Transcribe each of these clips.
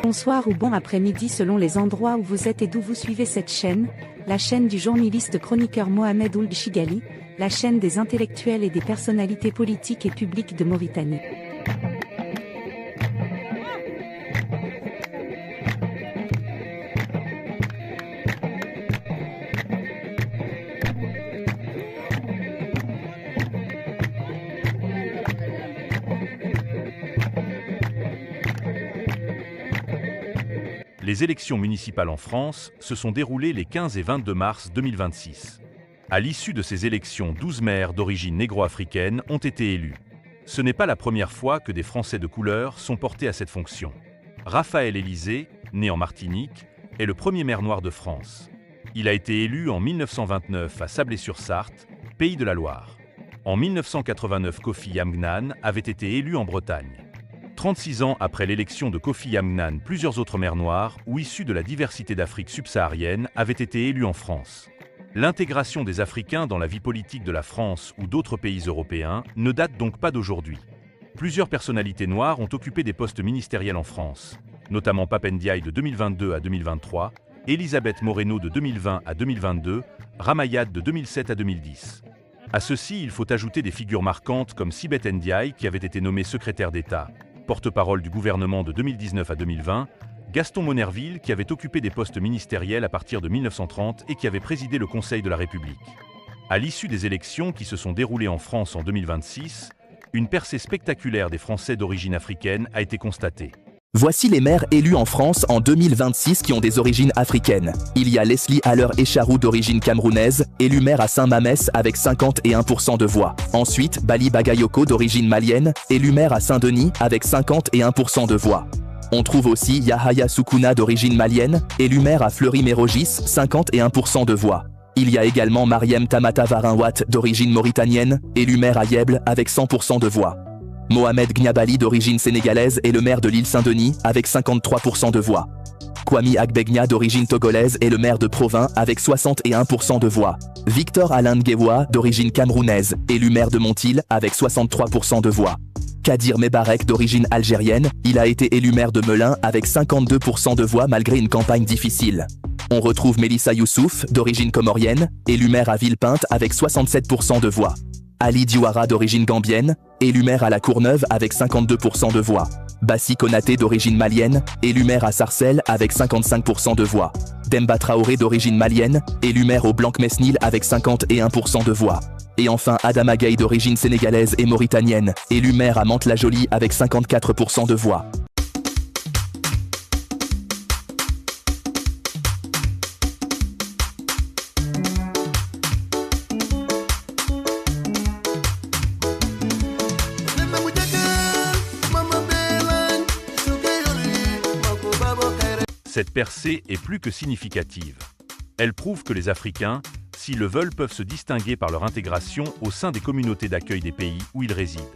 Bonsoir ou bon après-midi selon les endroits où vous êtes et d'où vous suivez cette chaîne, la chaîne du journaliste chroniqueur Mohamed Ould Chigali, la chaîne des intellectuels et des personnalités politiques et publiques de Mauritanie. Les élections municipales en France se sont déroulées les 15 et 22 mars 2026. À l'issue de ces élections, 12 maires d'origine négro-africaine ont été élus. Ce n'est pas la première fois que des Français de couleur sont portés à cette fonction. Raphaël Élysée, né en Martinique, est le premier maire noir de France. Il a été élu en 1929 à Sablé-sur-Sarthe, pays de la Loire. En 1989, Kofi Amgnan avait été élu en Bretagne. 36 ans après l'élection de Kofi Amgnan, plusieurs autres maires noirs ou issus de la diversité d'Afrique subsaharienne avaient été élus en France. L'intégration des Africains dans la vie politique de la France ou d'autres pays européens ne date donc pas d'aujourd'hui. Plusieurs personnalités noires ont occupé des postes ministériels en France, notamment Pape Ndiaye de 2022 à 2023, Elisabeth Moreno de 2020 à 2022, Ramayad de 2007 à 2010. À ceci, il faut ajouter des figures marquantes comme Sibeth Ndiaye qui avait été nommé secrétaire d'État, porte-parole du gouvernement de 2019 à 2020, Gaston Monnerville qui avait occupé des postes ministériels à partir de 1930 et qui avait présidé le Conseil de la République. À l'issue des élections qui se sont déroulées en France en 2026, une percée spectaculaire des Français d'origine africaine a été constatée. Voici les maires élus en France en 2026 qui ont des origines africaines. Il y a Leslie Haller-Echarou d'origine camerounaise, élu maire à Saint-Mamès avec 51% de voix. Ensuite, Bali Bagayoko d'origine malienne, élu maire à Saint-Denis avec 51% de voix. On trouve aussi Yahaya Soukouna d'origine malienne, élu maire à Fleury-Mérogis, 51% de voix. Il y a également Mariem Tamata Varinwat d'origine mauritanienne, élu maire à Yèble avec 100% de voix. Mohamed Gniabali d'origine sénégalaise est le maire de l'île Saint-Denis avec 53% de voix. Kwame Agbegna d'origine togolaise est le maire de Provins avec 61% de voix. Victor Alain Nguewa d'origine camerounaise, élu maire de Montil avec 63% de voix. Kadir Mebarek d'origine algérienne, il a été élu maire de Melun avec 52% de voix malgré une campagne difficile. On retrouve Mélissa Youssouf d'origine comorienne, élu maire à Villepinte avec 67% de voix. Ali Diouara d'origine gambienne, élu maire à La Courneuve avec 52% de voix. Bassi Konaté d'origine malienne, élu maire à Sarcelles avec 55% de voix. Demba Traoré d'origine malienne, élu maire au Blanc-Mesnil avec 51% de voix. Et enfin Adama Gaye d'origine sénégalaise et mauritanienne, élu maire à Mantes-la-Jolie avec 54% de voix. Cette percée est plus que significative. Elle prouve que les Africains, s'ils le veulent, peuvent se distinguer par leur intégration au sein des communautés d'accueil des pays où ils résident.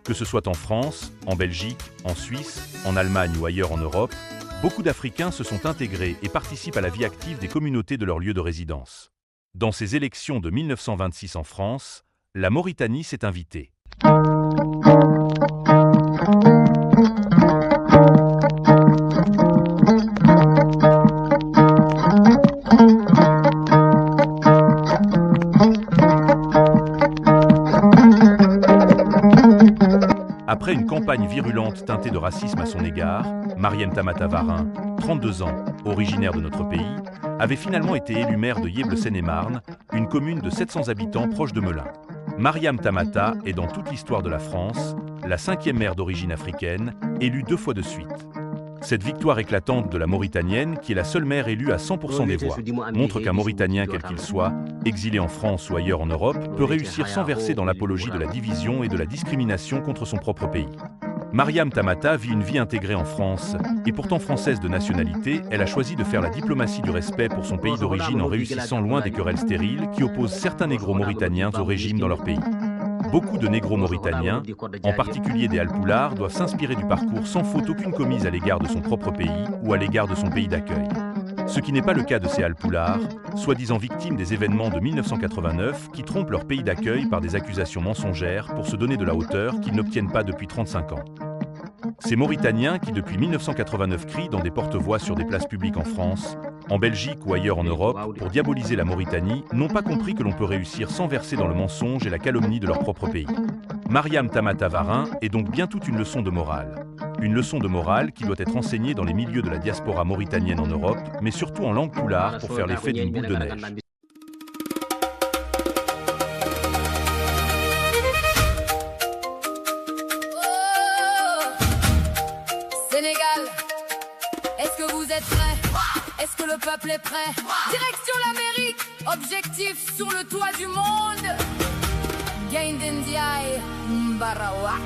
Que ce soit en France, en Belgique, en Suisse, en Allemagne ou ailleurs en Europe, beaucoup d'Africains se sont intégrés et participent à la vie active des communautés de leur lieu de résidence. Dans ces élections de 1926 en France, la Mauritanie s'est invitée. Après une campagne virulente teintée de racisme à son égard, Mariem Tamata Varin, 32 ans, originaire de notre pays, avait finalement été élue maire de Yèble-Seine-et-Marne, une commune de 700 habitants proche de Melun. Mariem Tamata est dans toute l'histoire de la France, la 5e maire d'origine africaine, élue 2 fois de suite. Cette victoire éclatante de la Mauritanienne, qui est la seule maire élue à 100% des voix, montre qu'un Mauritanien quel qu'il soit, exilé en France ou ailleurs en Europe, peut réussir sans verser dans l'apologie de la division et de la discrimination contre son propre pays. Mariem Tamata vit une vie intégrée en France, et pourtant française de nationalité, elle a choisi de faire la diplomatie du respect pour son pays d'origine en réussissant loin des querelles stériles qui opposent certains négro-mauritaniens au régime dans leur pays. Beaucoup de négro-mauritaniens, en particulier des Halpulaars, doivent s'inspirer du parcours sans faute aucune commise à l'égard de son propre pays ou à l'égard de son pays d'accueil. Ce qui n'est pas le cas de ces Halpulaars, soi-disant victimes des événements de 1989 qui trompent leur pays d'accueil par des accusations mensongères pour se donner de la hauteur qu'ils n'obtiennent pas depuis 35 ans. Ces Mauritaniens qui depuis 1989 crient dans des porte-voix sur des places publiques en France, en Belgique ou ailleurs en Europe pour diaboliser la Mauritanie n'ont pas compris que l'on peut réussir sans verser dans le mensonge et la calomnie de leur propre pays. Mariam Tamata Varin est donc bien toute une leçon de morale. Une leçon de morale qui doit être enseignée dans les milieux de la diaspora mauritanienne en Europe, mais surtout en langue poulard pour faire l'effet d'une boule de neige. Sénégal, est-ce que vous êtes prêts? Est-ce que le peuple est prêt? Direction l'Amérique, objectif sur le toit du monde. Gain d'Indiaï, Mbarawak.